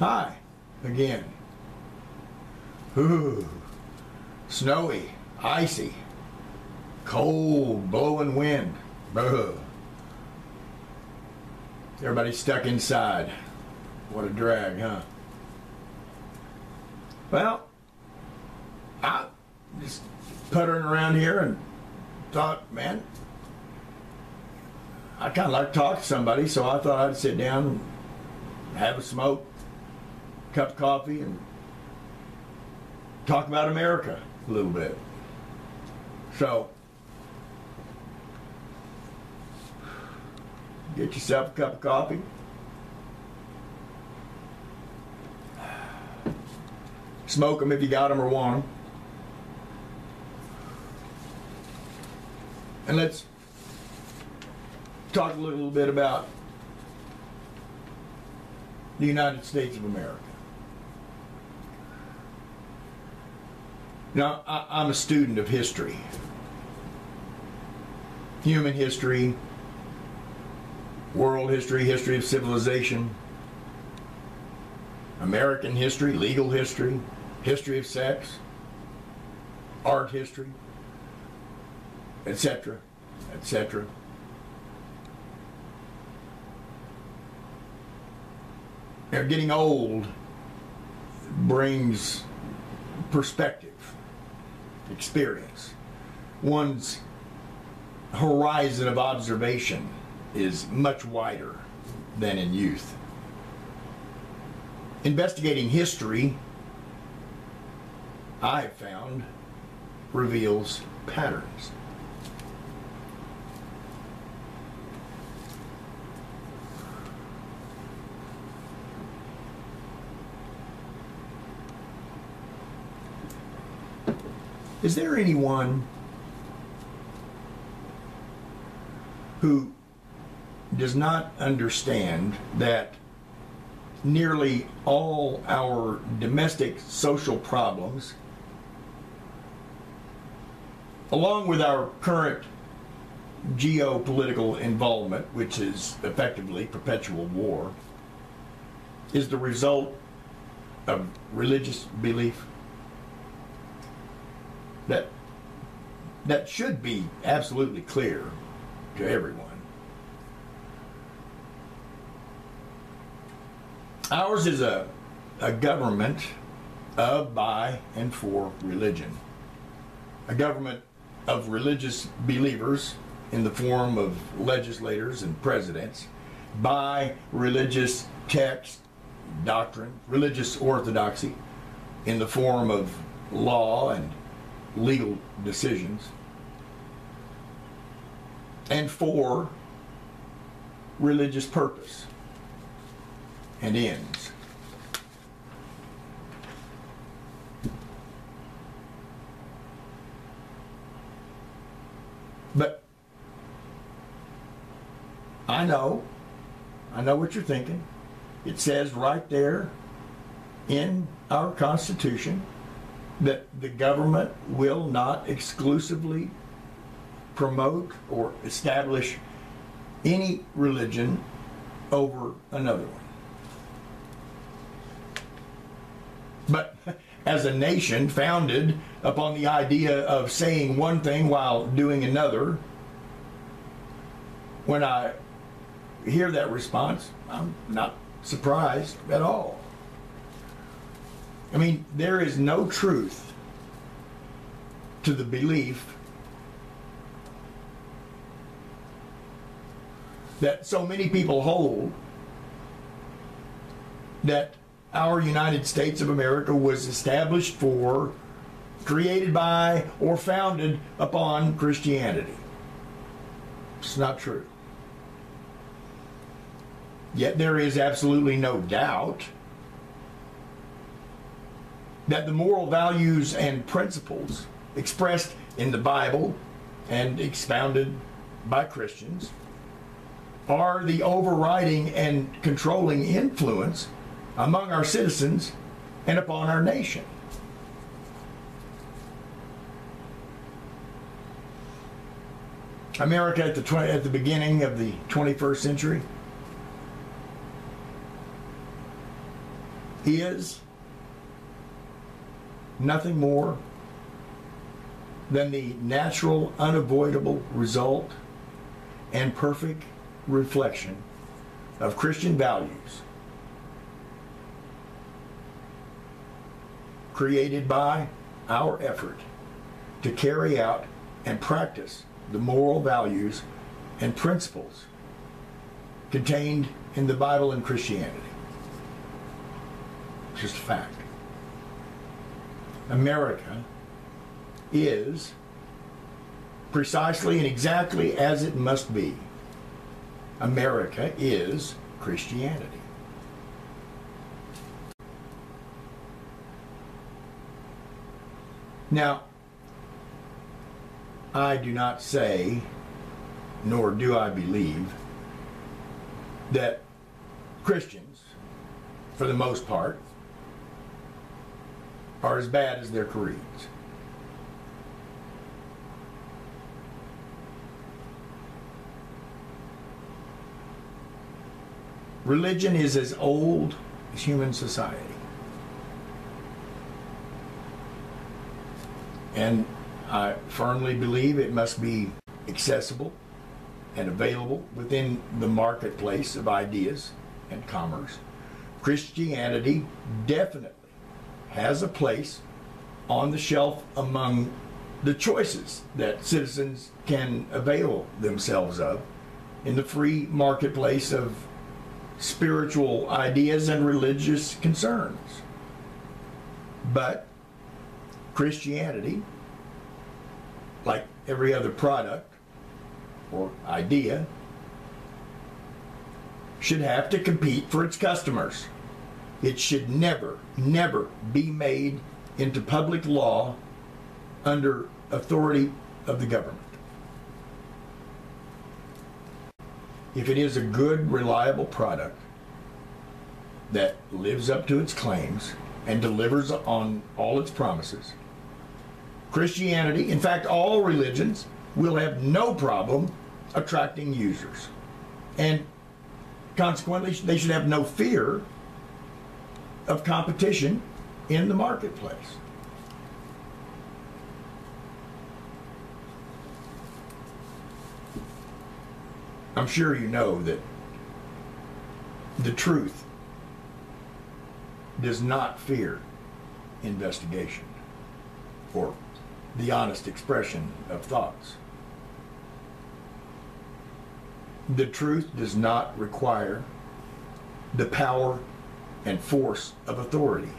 Hi, again. Ooh, snowy, icy, cold, blowing wind. Ugh. Everybody's stuck inside. What a drag, huh? Well, I just puttering around here and thought, man, I kind of like to talk to somebody, so I thought I'd sit down and have a smoke, cup of coffee, and talk about America a little bit. So, get yourself a cup of coffee. Smoke them if you got them or want them. And let's talk a little bit about the United States of America. Now, I'm a student of history, human history, world history, history of civilization, American history, legal history, history of sex, art history, etc., etc. Now, getting old brings perspective, experience. One's horizon of observation is much wider than in youth. Investigating history, I have found, reveals patterns. Is there anyone who does not understand that nearly all our domestic social problems, along with our current geopolitical involvement, which is effectively perpetual war, is the result of religious belief? That should be absolutely clear to everyone. Ours is a government of, by, and for religion. A government of religious believers in the form of legislators and presidents, by religious text, doctrine, religious orthodoxy in the form of law and legal decisions, and for religious purpose and ends. But I know what you're thinking. It says right there in our Constitution that the government will not exclusively promote or establish any religion over another one. But as a nation founded upon the idea of saying one thing while doing another, when I hear that response, I'm not surprised at all. I mean, there is no truth to the belief that so many people hold that our United States of America was established for, created by, or founded upon Christianity. It's not true. Yet there is absolutely no doubt that the moral values and principles expressed in the Bible and expounded by Christians are the overriding and controlling influence among our citizens and upon our nation. America at the beginning of the 21st century is nothing more than the natural, unavoidable result and perfect reflection of Christian values created by our effort to carry out and practice the moral values and principles contained in the Bible and Christianity. It's just a fact. America is precisely and exactly as it must be. America is Christianity. Now, I do not say, nor do I believe, that Christians, for the most part, are as bad as their creeds. Religion is as old as human society. And I firmly believe it must be accessible and available within the marketplace of ideas and commerce. Christianity definitely has a place on the shelf among the choices that citizens can avail themselves of in the free marketplace of spiritual ideas and religious concerns. But Christianity, like every other product or idea, should have to compete for its customers. It should never, never be made into public law under authority of the government. If it is a good, reliable product that lives up to its claims and delivers on all its promises, Christianity, in fact all religions, will have no problem attracting users. And consequently, they should have no fear of competition in the marketplace. I'm sure you know that the truth does not fear investigation or the honest expression of thoughts. The truth does not require the power and force of authority.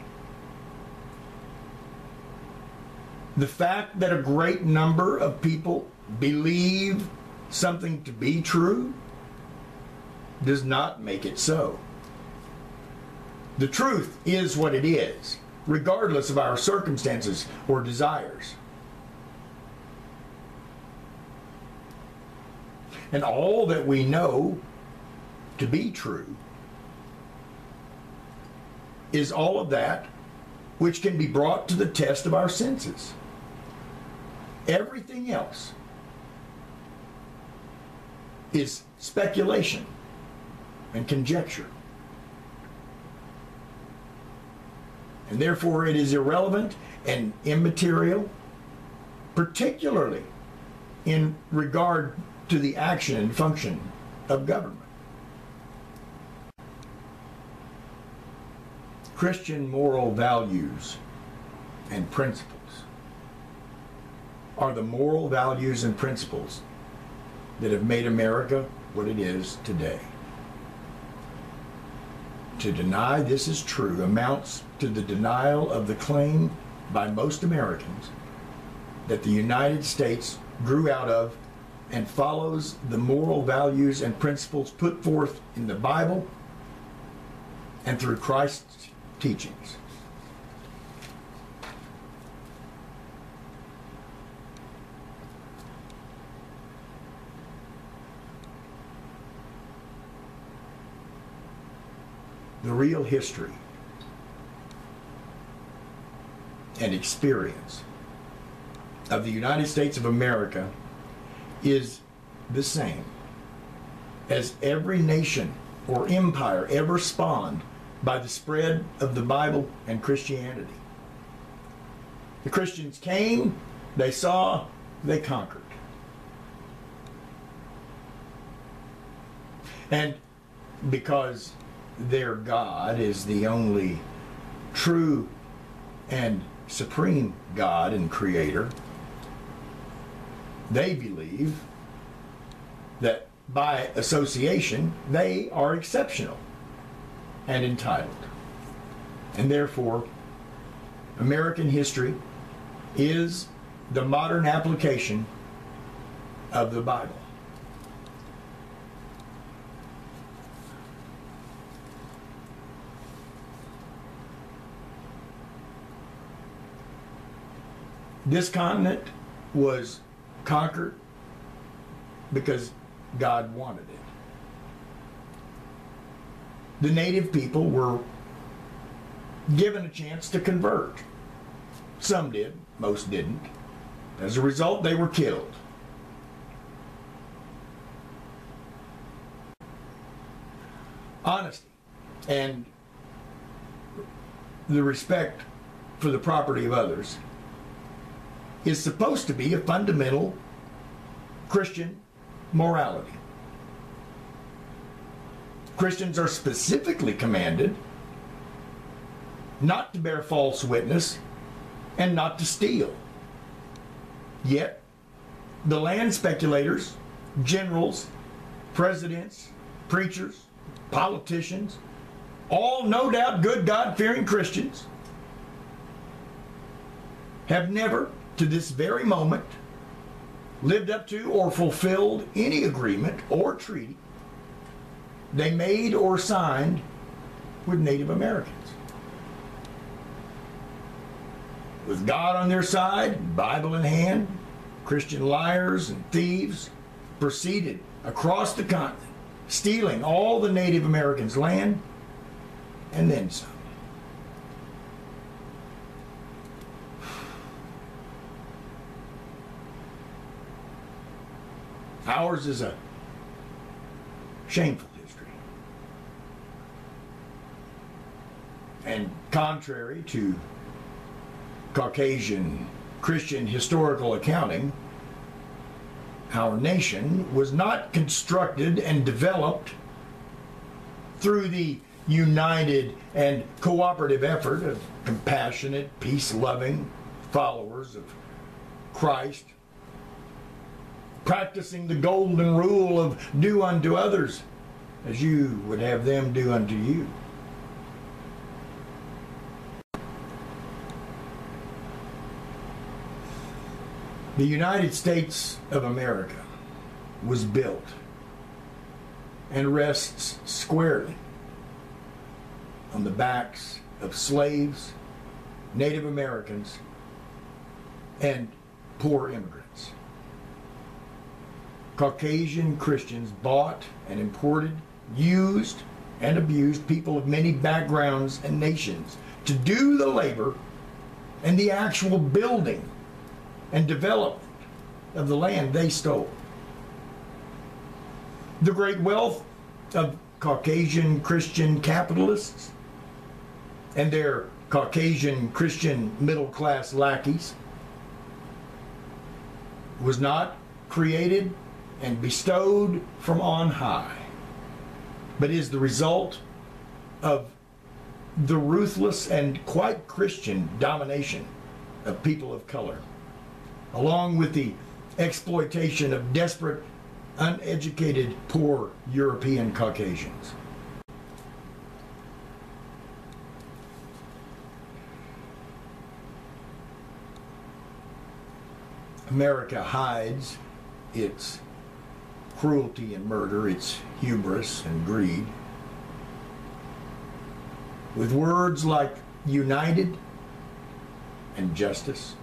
The fact that a great number of people believe something to be true does not make it so. The truth is what it is, regardless of our circumstances or desires. And all that we know to be true is all of that which can be brought to the test of our senses. Everything else is speculation and conjecture. And therefore it is irrelevant and immaterial, particularly in regard to the action and function of government. Christian moral values and principles are the moral values and principles that have made America what it is today. To deny this is true amounts to the denial of the claim by most Americans that the United States grew out of and follows the moral values and principles put forth in the Bible and through Christ's teachings. The real history and experience of the United States of America is the same as every nation or empire ever spawned by the spread of the Bible and Christianity. The Christians came, they saw, they conquered. And because their God is the only true and supreme God and Creator, they believe that by association they are exceptional and entitled. And therefore, American history is the modern application of the Bible. This continent was conquered because God wanted it. The native people were given a chance to convert. Some did, most didn't. As a result, they were killed. Honesty and the respect for the property of others is supposed to be a fundamental Christian morality. Christians are specifically commanded not to bear false witness and not to steal. Yet, the land speculators, generals, presidents, preachers, politicians, all no doubt good God-fearing Christians, have never, to this very moment, lived up to or fulfilled any agreement or treaty they made or signed with Native Americans. With God on their side, Bible in hand, Christian liars and thieves proceeded across the continent, stealing all the Native Americans' land and then some. Ours is a shameful history. And contrary to Caucasian Christian historical accounting, our nation was not constructed and developed through the united and cooperative effort of compassionate, peace-loving followers of Christ, practicing the golden rule of do unto others as you would have them do unto you. The United States of America was built and rests squarely on the backs of slaves, Native Americans, and poor immigrants. Caucasian Christians bought and imported, used and abused people of many backgrounds and nations to do the labor and the actual building and development of the land they stole. The great wealth of Caucasian Christian capitalists and their Caucasian Christian middle-class lackeys was not created and bestowed from on high, but is the result of the ruthless and quite Christian domination of people of color, along with the exploitation of desperate, uneducated, poor European Caucasians. America hides its cruelty and murder, its hubris and greed, with words like united and justice,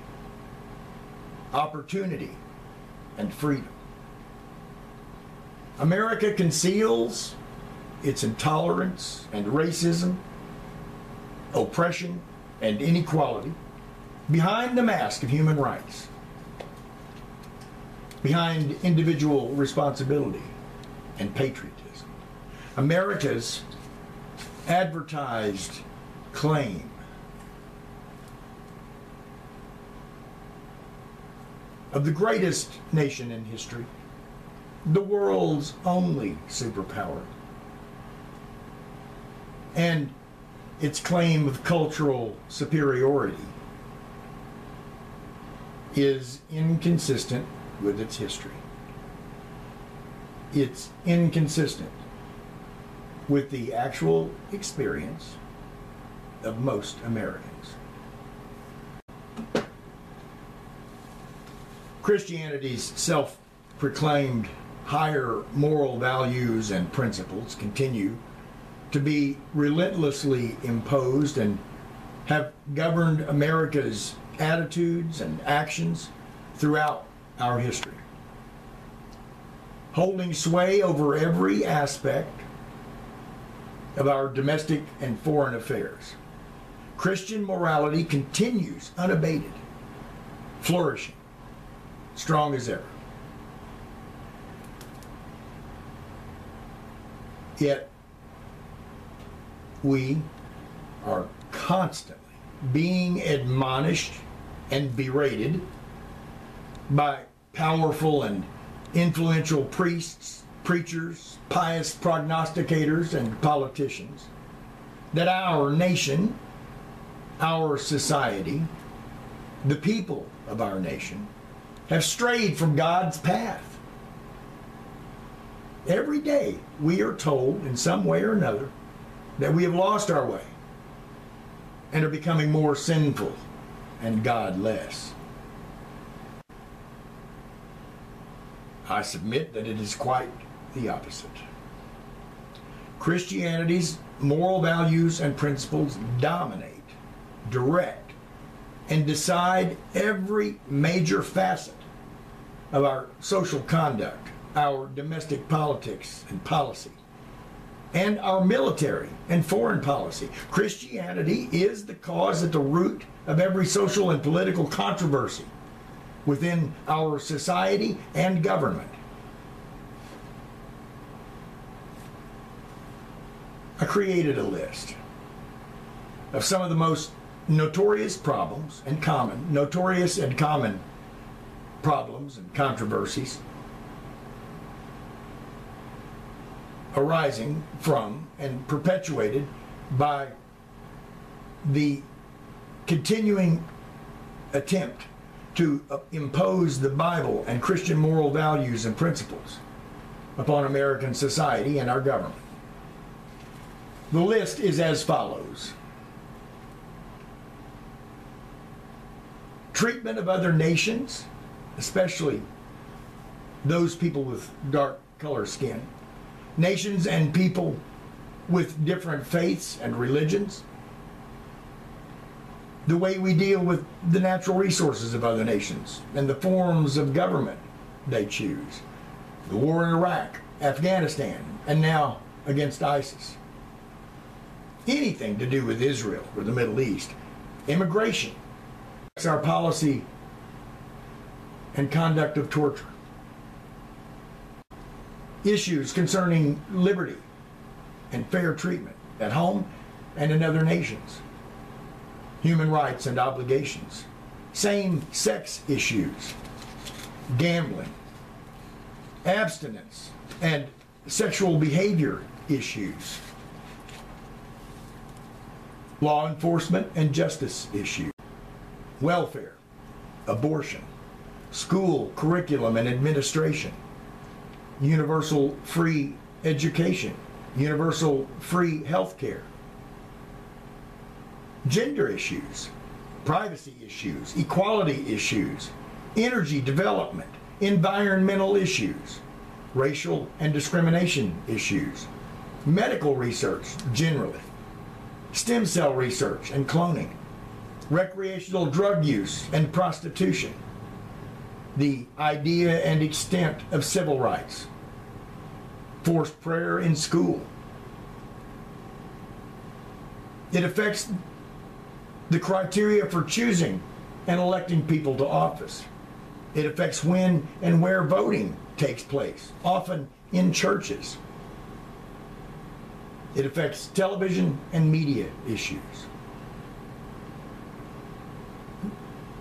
opportunity and freedom. America conceals its intolerance and racism, oppression and inequality behind the mask of human rights, behind individual responsibility and patriotism. America's advertised claim of the greatest nation in history, the world's only superpower, and its claim of cultural superiority is inconsistent with its history. It's inconsistent with the actual experience of most Americans. Christianity's self-proclaimed higher moral values and principles continue to be relentlessly imposed and have governed America's attitudes and actions throughout our history, holding sway over every aspect of our domestic and foreign affairs. Christian morality continues unabated, flourishing, strong as ever. Yet, we are constantly being admonished and berated by powerful and influential priests, preachers, pious prognosticators, and politicians that our nation, our society, the people of our nation have strayed from God's path. Every day we are told in some way or another that we have lost our way and are becoming more sinful and godless. I submit that it is quite the opposite. Christianity's moral values and principles dominate, direct, and decide every major facet of our social conduct, our domestic politics and policy, and our military and foreign policy. Christianity is the cause at the root of every social and political controversy within our society and government. I created a list of some of the most notorious problems and common problems and controversies arising from and perpetuated by the continuing attempt to impose the Bible and Christian moral values and principles upon American society and our government. The list is as follows. Treatment of other nations, especially those people with dark color skin, nations and people with different faiths and religions, the way we deal with the natural resources of other nations and the forms of government they choose, the war in Iraq, Afghanistan, and now against ISIS, anything to do with Israel or the Middle East, immigration, our policy and conduct of torture, issues concerning liberty and fair treatment at home and in other nations, human rights and obligations, same-sex issues, gambling, abstinence and sexual behavior issues, law enforcement and justice issues, welfare, abortion, school curriculum and administration, universal free education, universal free health care, gender issues, privacy issues, equality issues, energy development, environmental issues, racial and discrimination issues, medical research generally, stem cell research and cloning, recreational drug use and prostitution, the idea and extent of civil rights, forced prayer in school. It affects the criteria for choosing and electing people to office. It affects when and where voting takes place, often in churches. It affects television and media issues.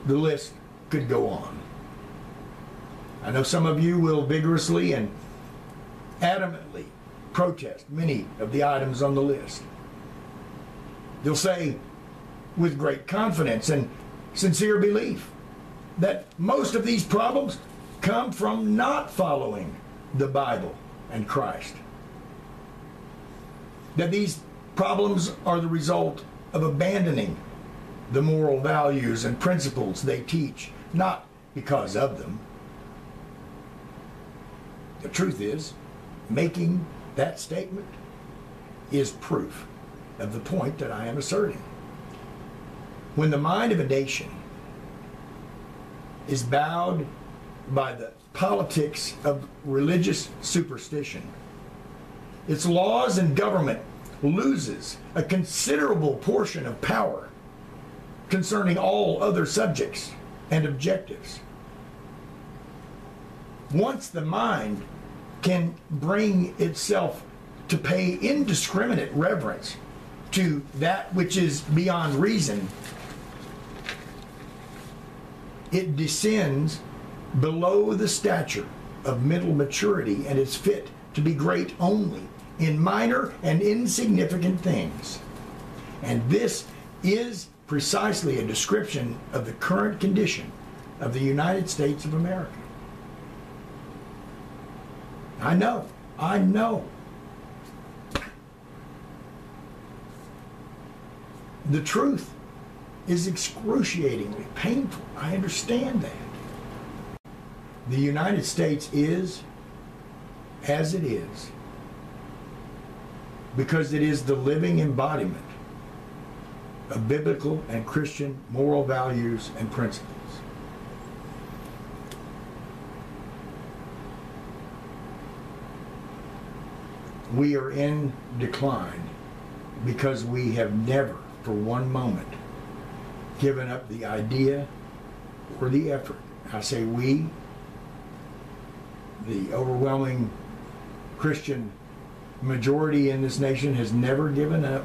The list could go on. I know some of you will vigorously and adamantly protest many of the items on the list. You'll say with great confidence and sincere belief that most of these problems come from not following the Bible and Christ. That these problems are the result of abandoning the moral values and principles they teach, not because of them. The truth is, making that statement is proof of the point that I am asserting. When the mind of a nation is bowed by the politics of religious superstition, its laws and government loses a considerable portion of power concerning all other subjects and objectives. Once the mind can bring itself to pay indiscriminate reverence to that which is beyond reason, it descends below the stature of mental maturity and is fit to be great only in minor and insignificant things. And this is precisely a description of the current condition of the United States of America. I know. The truth is excruciatingly painful. I understand that. The United States is as it is because it is the living embodiment of biblical and Christian moral values and principles. We are in decline because we have never for one moment given up the idea or the effort. I say we, the overwhelming Christian majority in this nation has never given up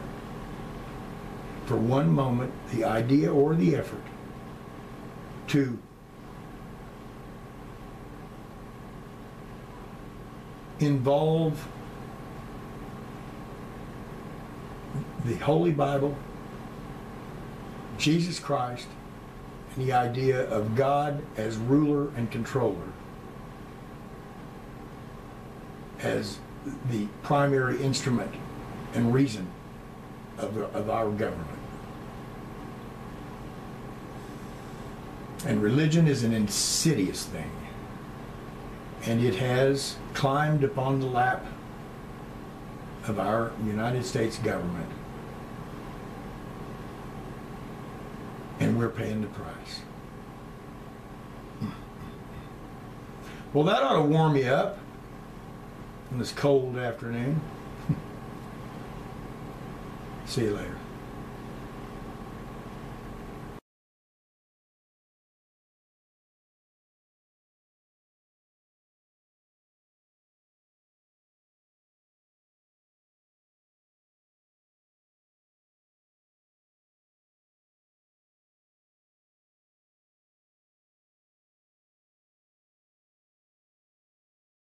for one moment the idea or the effort to involve the Holy Bible, Jesus Christ, and the idea of God as ruler and controller as the primary instrument and reason of our government. And religion is an insidious thing, and it has climbed upon the lap of our United States government, and we're paying the price. Well, that ought to warm you up on this cold afternoon. See you later.